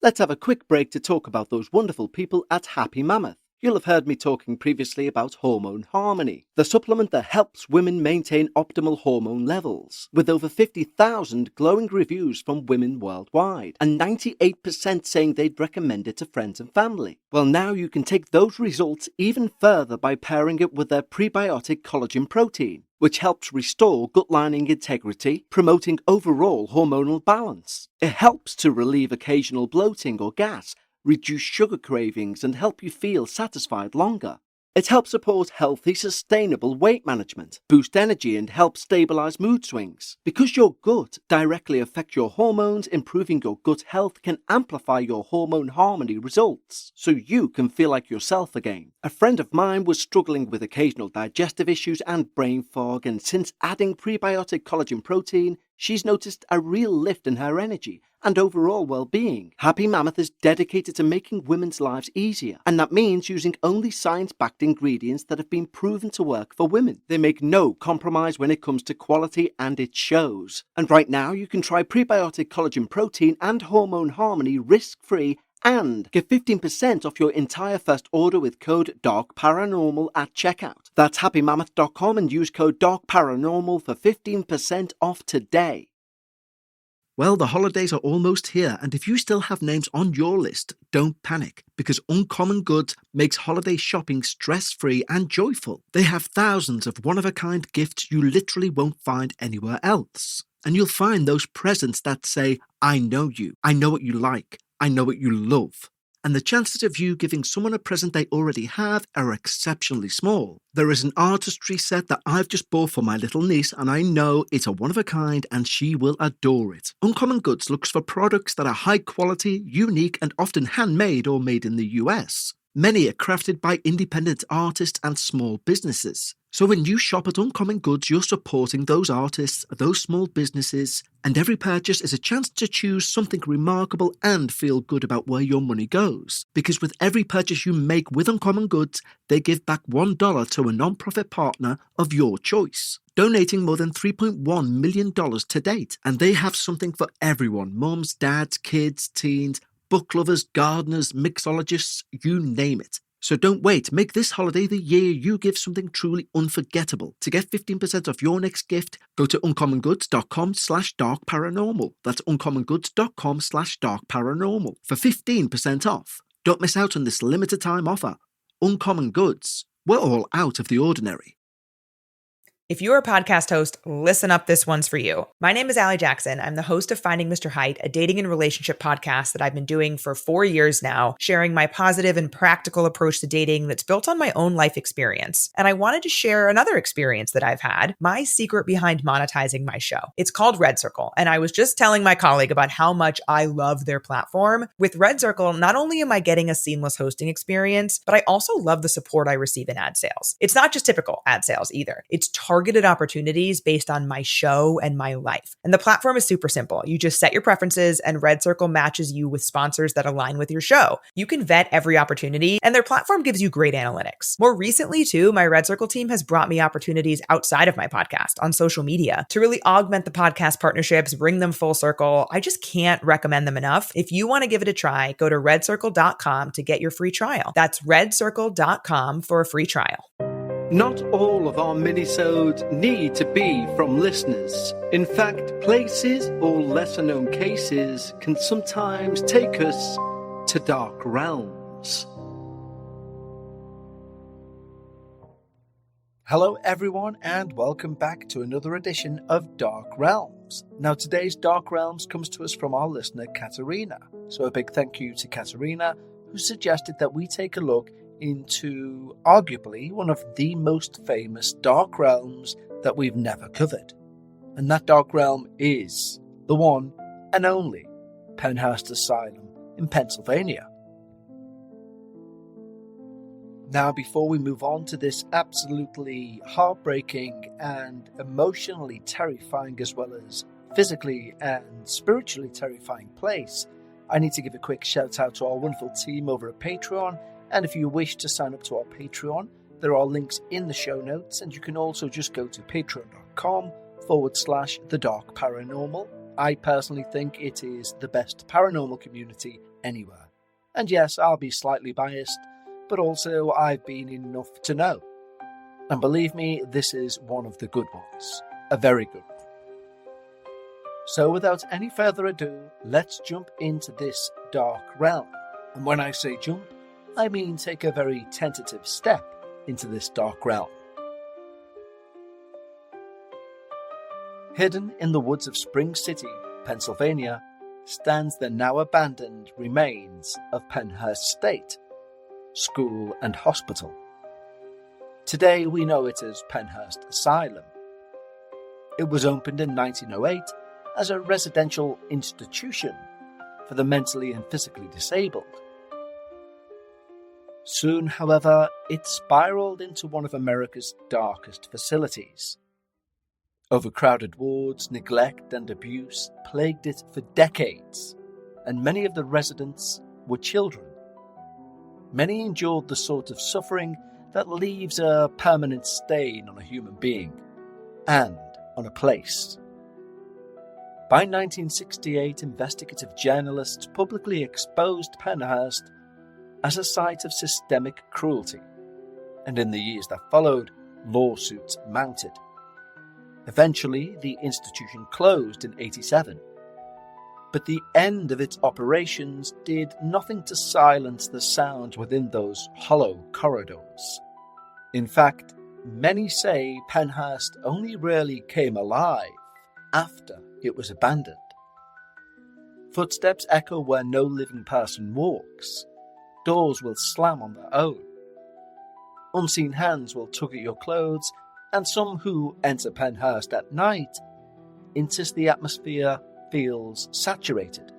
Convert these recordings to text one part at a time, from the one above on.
Let's have a quick break to talk about those wonderful people at Happy Mammoth. You'll have heard me talking previously about Hormone Harmony, the supplement that helps women maintain optimal hormone levels, with over 50,000 glowing reviews from women worldwide, and 98% saying they'd recommend it to friends and family. Well, now you can take those results even further by pairing it with their prebiotic collagen protein, which helps restore gut lining integrity, promoting overall hormonal balance. It helps to relieve occasional bloating or gas, reduce sugar cravings, and help you feel satisfied longer. It helps support healthy, sustainable weight management, boost energy, and help stabilize mood swings. Because your gut directly affects your hormones, improving your gut health can amplify your hormone harmony results, so you can feel like yourself again. A friend of mine was struggling with occasional digestive issues and brain fog, and since adding prebiotic collagen protein, she's noticed a real lift in her energy and overall well-being. Happy Mammoth is dedicated to making women's lives easier, and that means using only science-backed ingredients that have been proven to work for women. They make no compromise when it comes to quality, and it shows. And right now, you can try prebiotic collagen protein and hormone harmony risk-free and get 15% off your entire first order with code DARKParanormal at checkout. That's happymammoth.com and use code DARKParanormal for 15% off today. Well, the holidays are almost here, and if you still have names on your list, don't panic, because Uncommon Goods makes holiday shopping stress-free and joyful. They have thousands of one-of-a-kind gifts you literally won't find anywhere else. And you'll find those presents that say, I know you, I know what you like, I know what you love. And the chances of you giving someone a present they already have are exceptionally small. There is an artistry set that I've just bought for my little niece, and I know it's a one-of-a-kind and she will adore it. Uncommon Goods looks for products that are high quality, unique, and often handmade or made in the US. Many are crafted by independent artists and small businesses. So when you shop at Uncommon Goods, you're supporting those artists, those small businesses, and every purchase is a chance to choose something remarkable and feel good about where your money goes. Because with every purchase you make with Uncommon Goods, they give back $1 to a non-profit partner of your choice, donating more than $3.1 million to date. And they have something for everyone: mums, dads, kids, teens, book lovers, gardeners, mixologists, you name it. So don't wait. Make this holiday the year you give something truly unforgettable. To get 15% off your next gift, go to uncommongoods.com/darkparanormal. That's uncommongoods.com/darkparanormal for 15% off. Don't miss out on this limited time offer. Uncommon Goods. We're all out of the ordinary. If you're a podcast host, listen up, this one's for you. My name is Allie Jackson. I'm the host of Finding Mr. Height, a dating and relationship podcast that I've been doing for 4 years now, sharing my positive and practical approach to dating that's built on my own life experience. And I wanted to share another experience that I've had, my secret behind monetizing my show. It's called Red Circle, and I was just telling my colleague about how much I love their platform. With Red Circle, not only am I getting a seamless hosting experience, but I also love the support I receive in ad sales. It's not just typical ad sales either. It's targeted opportunities based on my show and my life. And the platform is super simple. You just set your preferences and Red Circle matches you with sponsors that align with your show. You can vet every opportunity, and their platform gives you great analytics. More recently, too, my Red Circle team has brought me opportunities outside of my podcast on social media to really augment the podcast partnerships, bring them full circle. I just can't recommend them enough. If you want to give it a try, go to redcircle.com to get your free trial. That's redcircle.com for a free trial. Not all of our minisodes need to be from listeners. In fact, places or lesser-known cases can sometimes take us to dark realms. Hello everyone, and welcome back to another edition of Dark Realms. Now today's Dark Realms comes to us from our listener Katerina. So a big thank you to Katerina, who suggested that we take a look into arguably one of the most famous dark realms that we've never covered. And that dark realm is the one and only Pennhurst Asylum in Pennsylvania. Now, before we move on to this absolutely heartbreaking and emotionally terrifying, as well as physically and spiritually terrifying place, I need to give a quick shout out to our wonderful team over at Patreon. And if you wish to sign up to our Patreon, there are links in the show notes, and you can also just go to patreon.com/thedarkparanormal. I personally think it is the best paranormal community anywhere. And yes, I'll be slightly biased, but also I've been enough to know. And believe me, this is one of the good ones. A very good one. So without any further ado, let's jump into this dark realm. And when I say jump, I mean take a very tentative step into this dark realm. Hidden in the woods of Spring City, Pennsylvania, stands the now abandoned remains of Pennhurst State, school and hospital. Today we know it as Penhurst Asylum. It was opened in 1908 as a residential institution for the mentally and physically disabled. Soon, however, it spiraled into one of America's darkest facilities. Overcrowded wards, neglect and abuse plagued it for decades, and many of the residents were children. Many endured the sort of suffering that leaves a permanent stain on a human being and on a place. By 1968, investigative journalists publicly exposed Pennhurst as a site of systemic cruelty, and in the years that followed, lawsuits mounted. Eventually, the institution closed in 1987, but the end of its operations did nothing to silence the sound within those hollow corridors. In fact, many say Pennhurst only really came alive after it was abandoned. Footsteps echo where no living person walks. Doors will slam on their own. Unseen hands will tug at your clothes, and some who enter Pennhurst at night insist the atmosphere feels saturated,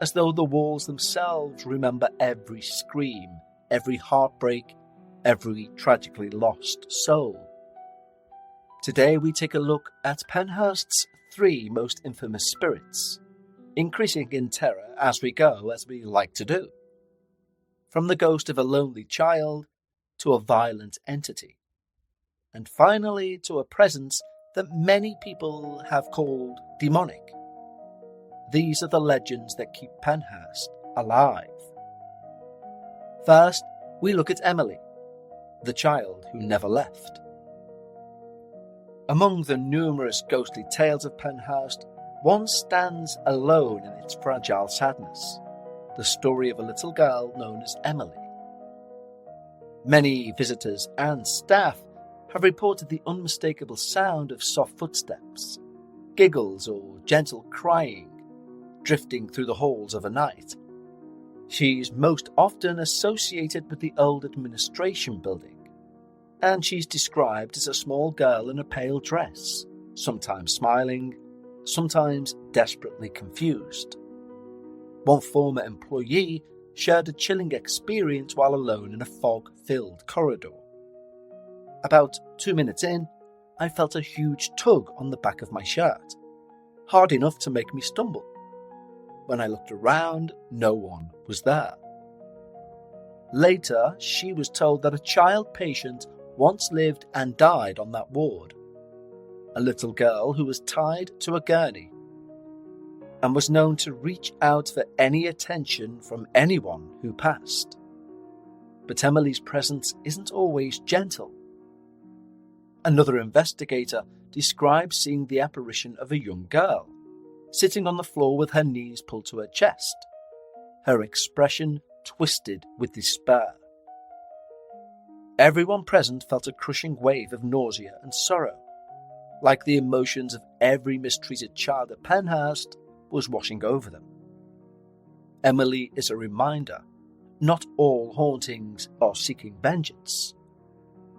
as though the walls themselves remember every scream, every heartbreak, every tragically lost soul. Today we take a look at Pennhurst's 3 most infamous spirits, increasing in terror as we go, as we like to do. From the ghost of a lonely child to a violent entity, and finally to a presence that many people have called demonic. These are the legends that keep Pennhurst alive. First, we look at Emily, the child who never left. Among the numerous ghostly tales of Pennhurst, one stands alone in its fragile sadness, the story of a little girl known as Emily. Many visitors and staff have reported the unmistakable sound of soft footsteps, giggles or gentle crying drifting through the halls of a night. She's most often associated with the old administration building, and she's described as a small girl in a pale dress, sometimes smiling, sometimes desperately confused. One former employee shared a chilling experience while alone in a fog-filled corridor. About 2 minutes in, I felt a huge tug on the back of my shirt, hard enough to make me stumble. When I looked around, no one was there. Later, she was told that a child patient once lived and died on that ward, a little girl who was tied to a gurney and was known to reach out for any attention from anyone who passed. But Emily's presence isn't always gentle. Another investigator describes seeing the apparition of a young girl, sitting on the floor with her knees pulled to her chest, her expression twisted with despair. Everyone present felt a crushing wave of nausea and sorrow, like the emotions of every mistreated child at Pennhurst was washing over them. Emily is a reminder, not all hauntings are seeking vengeance.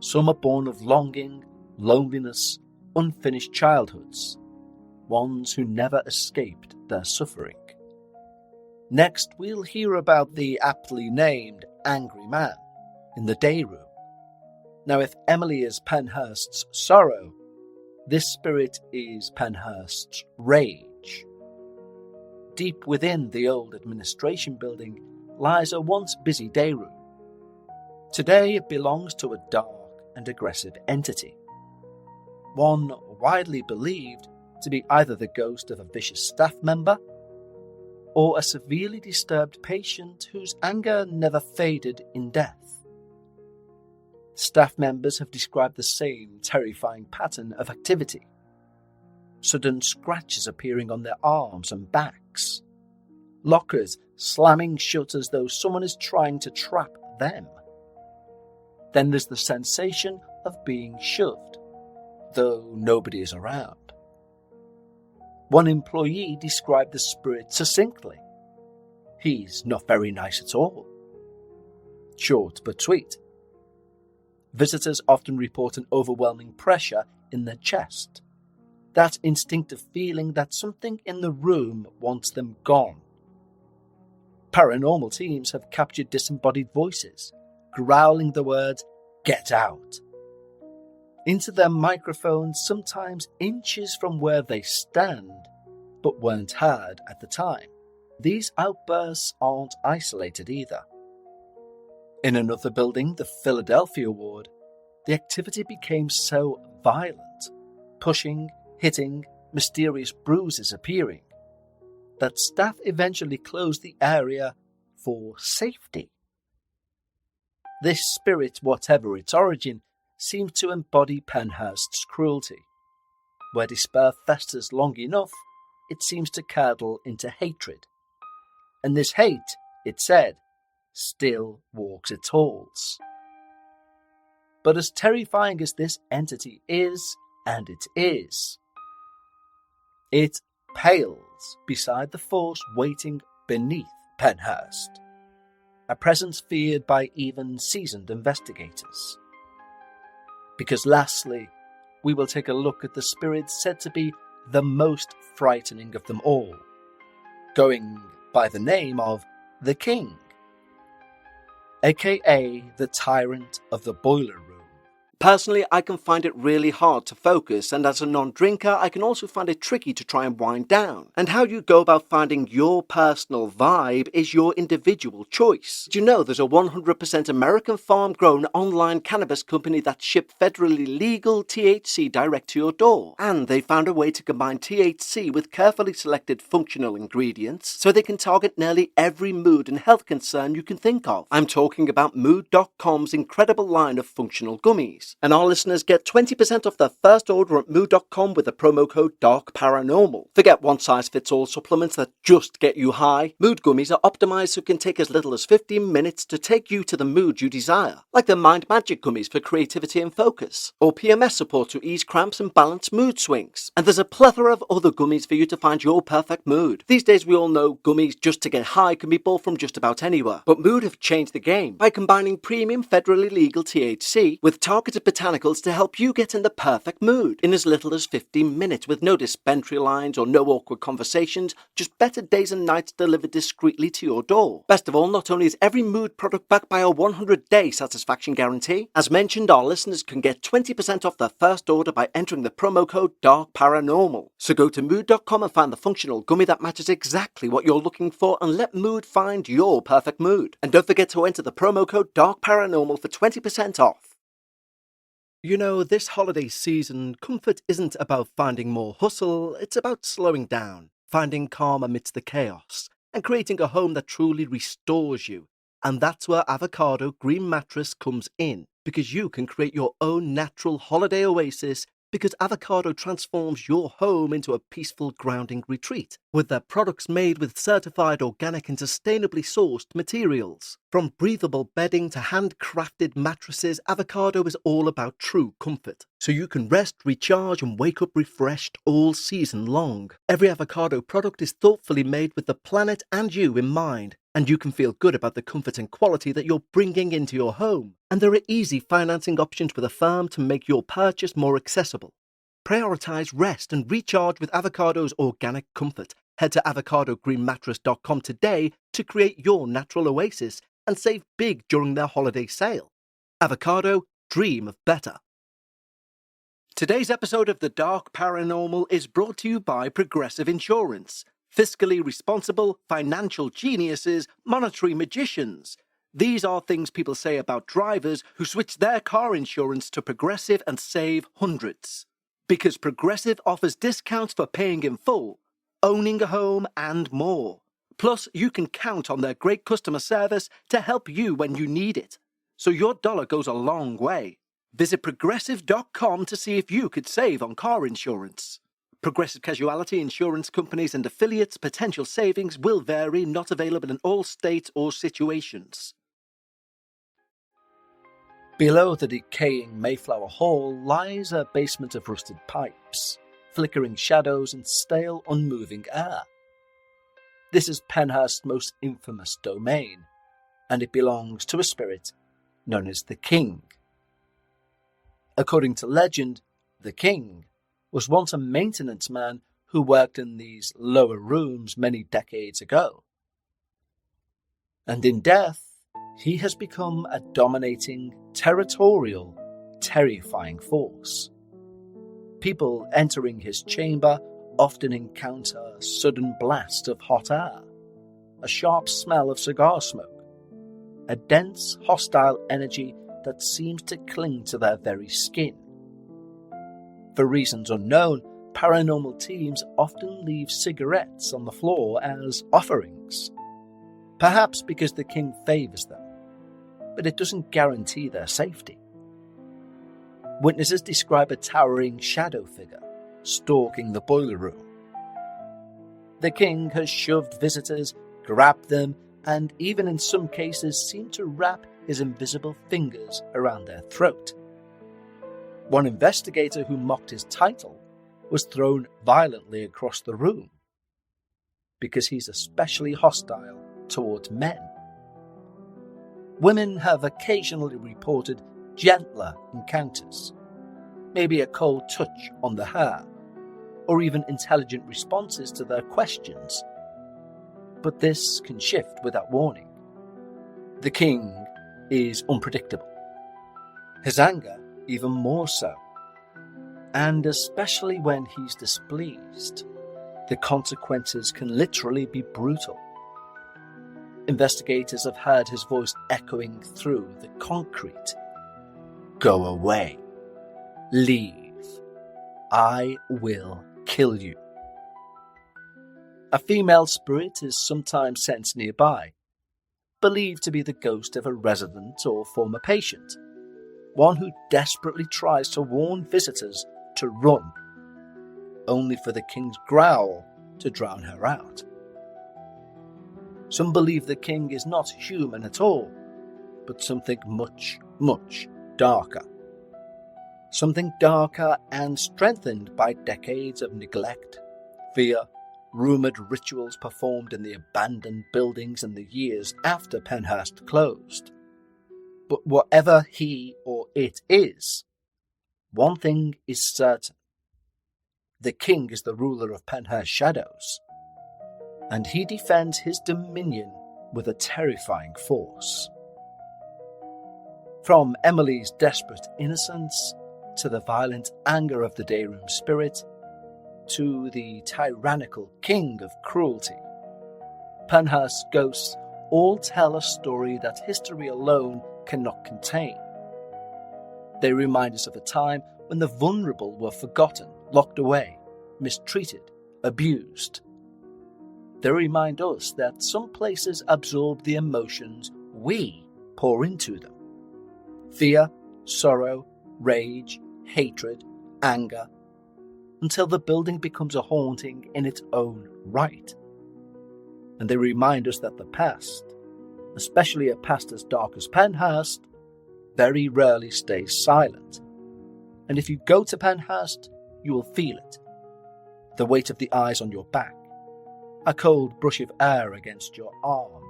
Some are born of longing, loneliness, unfinished childhoods, ones who never escaped their suffering. Next, we'll hear about the aptly named Angry Man in the day room. Now, if Emily is Pennhurst's sorrow, this spirit is Pennhurst's rage. Deep within the old administration building lies a once busy day room. Today it belongs to a dark and aggressive entity, one widely believed to be either the ghost of a vicious staff member or a severely disturbed patient whose anger never faded in death. Staff members have described the same terrifying pattern of activity. Sudden scratches appearing on their arms and backs. Lockers slamming shut as though someone is trying to trap them. Then there's the sensation of being shoved, though nobody is around. One employee described the spirit succinctly. He's not very nice at all. Short but sweet. Visitors often report an overwhelming pressure in their chest. That instinctive feeling that something in the room wants them gone. Paranormal teams have captured disembodied voices, growling the words, "Get out," into their microphones, sometimes inches from where they stand, but weren't heard at the time. These outbursts aren't isolated either. In another building, the Philadelphia ward, the activity became so violent, pushing, hitting, mysterious bruises appearing, that staff eventually closed the area for safety. This spirit, whatever its origin, seems to embody Penhurst's cruelty. Where despair festers long enough, it seems to curdle into hatred. And this hate, it said, still walks its halls. But as terrifying as this entity is, and it is, it pales beside the force waiting beneath Pennhurst, a presence feared by even seasoned investigators. Because lastly, we will take a look at the spirit said to be the most frightening of them all, going by the name of the King, aka the Tyrant of the Boiler Room. Personally, I can find it really hard to focus, and as a non-drinker, I can also find it tricky to try and wind down. And how you go about finding your personal vibe is your individual choice. Do you know there's a 100% American farm-grown online cannabis company that ships federally legal THC direct to your door? And they found a way to combine THC with carefully selected functional ingredients so they can target nearly every mood and health concern you can think of. I'm talking about Mood.com's incredible line of functional gummies. And our listeners get 20% off their first order at Mood.com with the promo code DARKParanormal. Forget one-size-fits-all supplements that just get you high. Mood gummies are optimized so it can take as little as 15 minutes to take you to the mood you desire. Like the Mind Magic gummies for creativity and focus, or PMS support to ease cramps and balance mood swings. And there's a plethora of other gummies for you to find your perfect mood. These days we all know gummies just to get high can be bought from just about anywhere. But Mood have changed the game by combining premium federally legal THC with targeted botanicals to help you get in the perfect mood in as little as 15 minutes with no dispensary lines or no awkward conversations, just better days and nights delivered discreetly to your door. Best of all, not only is every mood product backed by a 100-day satisfaction guarantee, as mentioned, our listeners can get 20% off their first order by entering the promo code DARKParanormal. So go to Mood.com and find the functional gummy that matches exactly what you're looking for and let Mood find your perfect mood. And don't forget to enter the promo code DARKParanormal for 20% off. You know, this holiday season, comfort isn't about finding more hustle, it's about slowing down, finding calm amidst the chaos, and creating a home that truly restores you. And that's where Avocado Green Mattress comes in, because you can create your own natural holiday oasis, because Avocado transforms your home into a peaceful, grounding retreat, with their products made with certified organic and sustainably sourced materials. From breathable bedding to handcrafted mattresses, Avocado is all about true comfort. So you can rest, recharge, and wake up refreshed all season long. Every Avocado product is thoughtfully made with the planet and you in mind, and you can feel good about the comfort and quality that you're bringing into your home. And there are easy financing options with a firm to make your purchase more accessible. Prioritize rest and recharge with Avocado's organic comfort. Head to avocadogreenmattress.com today to create your natural oasis and save big during their holiday sale. Avocado, dream of better. Today's episode of The Dark Paranormal is brought to you by Progressive Insurance. Fiscally responsible, financial geniuses, monetary magicians. These are things people say about drivers who switch their car insurance to Progressive and save hundreds. Because Progressive offers discounts for paying in full, owning a home, and more. Plus, you can count on their great customer service to help you when you need it. So your dollar goes a long way. Visit Progressive.com to see if you could save on car insurance. Progressive Casualty Insurance Companies and affiliates' potential savings will vary, not available in all states or situations. Below the decaying Mayflower Hall lies a basement of rusted pipes, flickering shadows and stale, unmoving air. This is Pennhurst's most infamous domain, and it belongs to a spirit known as the King. According to legend, the King was once a maintenance man who worked in these lower rooms many decades ago. And in death, he has become a dominating, territorial, terrifying force. People entering his chamber often encounter a sudden blast of hot air, a sharp smell of cigar smoke, a dense, hostile energy that seems to cling to their very skin. For reasons unknown, paranormal teams often leave cigarettes on the floor as offerings. Perhaps because the King favours them, but it doesn't guarantee their safety. Witnesses describe a towering shadow figure stalking the boiler room. The King has shoved visitors, grabbed them, and even in some cases seemed to wrap his invisible fingers around their throat. One investigator who mocked his title was thrown violently across the room because he's especially hostile towards men. Women have occasionally reported gentler encounters, maybe a cold touch on the hair, or even intelligent responses to their questions. But this can shift without warning. The King is unpredictable. His anger even more so. And especially when he's displeased, the consequences can literally be brutal. Investigators have heard his voice echoing through the concrete. Go away. Leave. I will kill you. A female spirit is sometimes sensed nearby, believed to be the ghost of a resident or former patient, one who desperately tries to warn visitors to run, only for the King's growl to drown her out. Some believe the King is not human at all, but something much, much darker. Something darker and strengthened by decades of neglect, fear, rumoured rituals performed in the abandoned buildings in the years after Pennhurst closed. But whatever he or it is, one thing is certain. The King is the ruler of Pennhurst shadows, and he defends his dominion with a terrifying force. From Emily's desperate innocence, to the violent anger of the dayroom spirit, to the tyrannical king of cruelty, Pennhurst's ghosts all tell a story that history alone cannot contain. They remind us of a time when the vulnerable were forgotten, locked away, mistreated, abused. They remind us that some places absorb the emotions we pour into them. Fear, sorrow, rage, hatred, anger, until the building becomes a haunting in its own right. And they remind us that the past, especially a past as dark as Pennhurst, very rarely stays silent. And if you go to Pennhurst, you will feel it. The weight of the eyes on your back, a cold brush of air against your arm,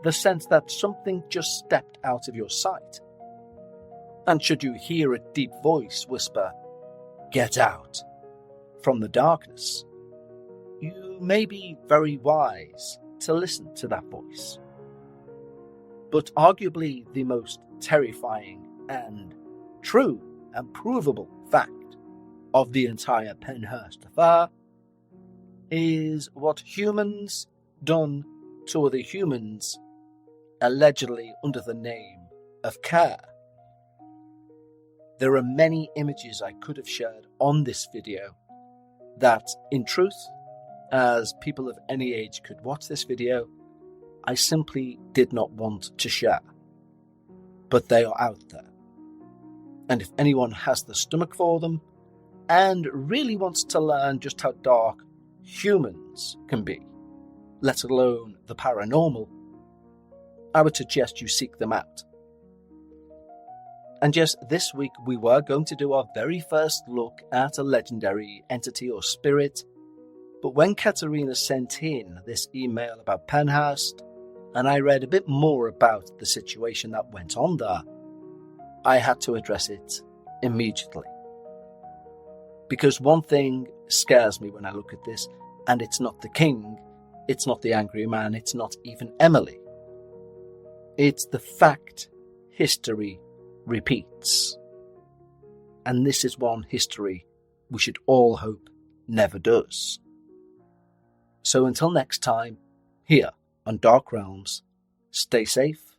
the sense that something just stepped out of your sight. And should you hear a deep voice whisper, "Get out," from the darkness, you may be very wise to listen to that voice. But arguably the most terrifying and true and provable fact of the entire Pennhurst affair is what humans done to other humans, allegedly under the name of care. There are many images I could have shared on this video that, in truth, as people of any age could watch this video, I simply did not want to share. But they are out there. And if anyone has the stomach for them, and really wants to learn just how dark humans can be, let alone the paranormal, I would suggest you seek them out. And yes, this week we were going to do our very first look at a legendary entity or spirit, but when Katerina sent in this email about Pennhurst, and I read a bit more about the situation that went on there, I had to address it immediately. Because one thing scares me when I look at this, and it's not the king, it's not the angry man, it's not even Emily. It's the fact history repeats. And this is one history we should all hope never does. So until next time, here on Dark Realms, stay safe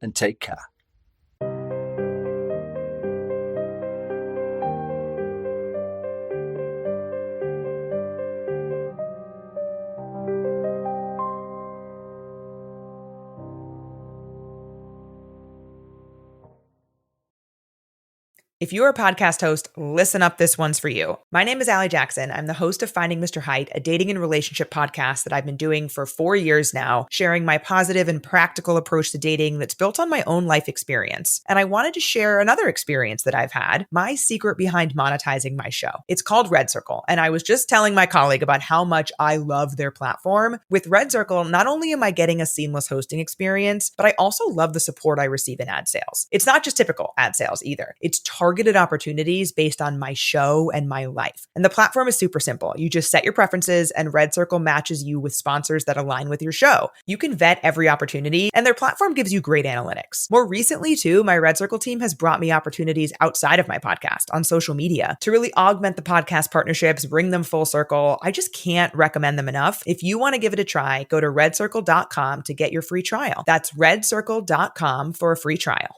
and take care. If you're a podcast host, listen up, this one's for you. My name is Allie Jackson. I'm the host of Finding Mr. Height, a dating and relationship podcast that I've been doing for 4 years now, sharing my positive and practical approach to dating that's built on my own life experience. And I wanted to share another experience that I've had, my secret behind monetizing my show. It's called Red Circle, and I was just telling my colleague about how much I love their platform. With Red Circle, not only am I getting a seamless hosting experience, but I also love the support I receive in ad sales. It's not just typical ad sales either. It's targeted opportunities based on my show and my life. And the platform is super simple. You just set your preferences and Red Circle matches you with sponsors that align with your show. You can vet every opportunity and their platform gives you great analytics. More recently too, my Red Circle team has brought me opportunities outside of my podcast on social media to really augment the podcast partnerships, bring them full circle. I just can't recommend them enough. If you want to give it a try, go to redcircle.com to get your free trial. That's redcircle.com for a free trial.